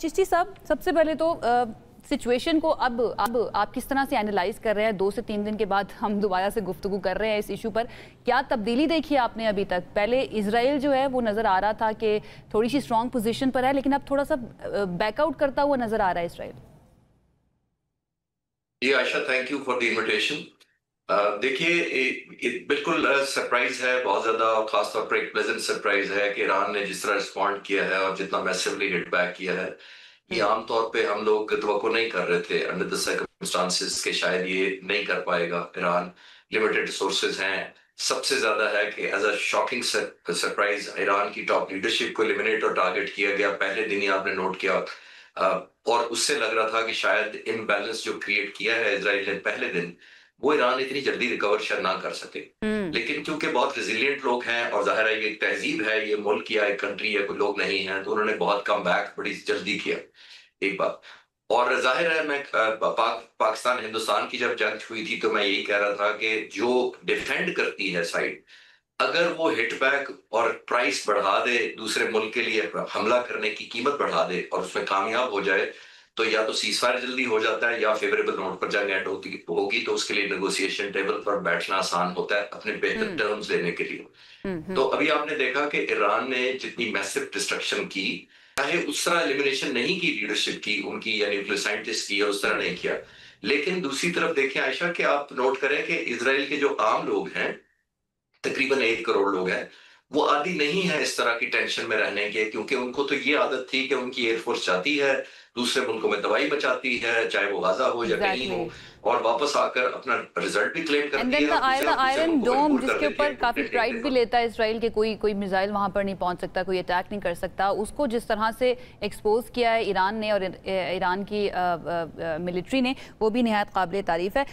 चिश्ती साहब, सबसे पहले तो सिचुएशन को अब आप किस तरह से एनालाइज कर रहे हैं? 2 से 3 दिन के बाद हम दोबारा से गुफ्तगू कर रहे हैं इस इशू पर। क्या तब्दीली देखी है आपने अभी तक? पहले इजराइल जो है वो नज़र आ रहा था कि थोड़ी सी स्ट्रॉन्ग पोजीशन पर है, लेकिन अब थोड़ा सा बैकआउट करता हुआ नज़र आ रहा है इजराइल। जी Ayesha, thank you for the invitation. देखिए, बिल्कुल सरप्राइज है बहुत ज़्यादा, और खासतौर पर एक प्लेजेंट सरप्राइज है कि ईरान ने जिस तरह रिस्पॉन्ड किया है और जितना मैसिवली हिट बैक किया है, ये आमतौर पे हम लोग तवक्को नहीं कर रहे थे अंडर द सर्कमस्टांसेस के शायद ये नहीं कर पाएगा ईरान। लिमिटेड रिसोर्सेज हैं। सबसे ज्यादा है कि as a shocking surprise Iran की टॉप लीडरशिप को एलिमिनेट और टारगेट किया गया पहले दिन ही, आपने नोट किया। और उससे लग रहा था कि शायद इम्बैलेंस जो क्रिएट किया है इजराइल ने पहले दिन, वो ईरान इतनी जल्दी रिकवर शायद ना कर सके। लेकिन क्योंकि बहुत रेजिलिएंट लोग हैं और जाहिर है ये एक तहजीब है, ये मुल्क या एक कंट्री है, कोई लोग नहीं हैं, तो उन्होंने बहुत कम बैक बड़ी जल्दी किया। एक बात और जाहिर है, मैं पाकिस्तान हिंदुस्तान की जब जंग हुई थी तो मैं यही कह रहा था कि जो डिफेंड करती है साइड, अगर वो हिट बैक और प्राइस बढ़ा दे, दूसरे मुल्क के लिए हमला करने की कीमत बढ़ा दे और उसमें कामयाब हो जाए, तो या तो सीजफायर जल्दी हो जाता है या फेवरेबल नोट पर जंग एंड होगी, तो उसके लिए नेगोशिएशन टेबल पर बैठना आसान होता है अपने बेहतर टर्म्स लेने के लिए। तो अभी आपने देखा कि ईरान ने जितनी मैसिव डिस्ट्रक्शन की, चाहे उस तरह एलिमिनेशन नहीं की लीडरशिप की उनकी या न्यूक्लियर साइंटिस्ट की, उस तरह नहीं किया, लेकिन दूसरी तरफ देखें आयशा कि आप नोट करें कि इजराइल के जो आम लोग हैं, तकरीबन 1 करोड़ लोग हैं, वो आदी नहीं है इस तरह की टेंशन में रहने के, क्योंकि उनको तो ये आदत थी कि उनकी एयरफोर्स जाती है दूसरे मुल्कों में दवाई बचाती है, चाहे वो गाजा हो या कहीं हो, और वापस आकर अपना रिजल्ट भी क्लेम करती है। आयरन डोम जिसके ऊपर काफी प्राइड भी लेता है इजराइल के, कोई मिसाइल वहां पर नहीं पहुंच सकता, कोई अटैक नहीं कर सकता, उसको जिस तरह से एक्सपोज किया है ईरान ने और ईरान की मिलिट्री ने, वो भी निहायत काबिल तारीफ है।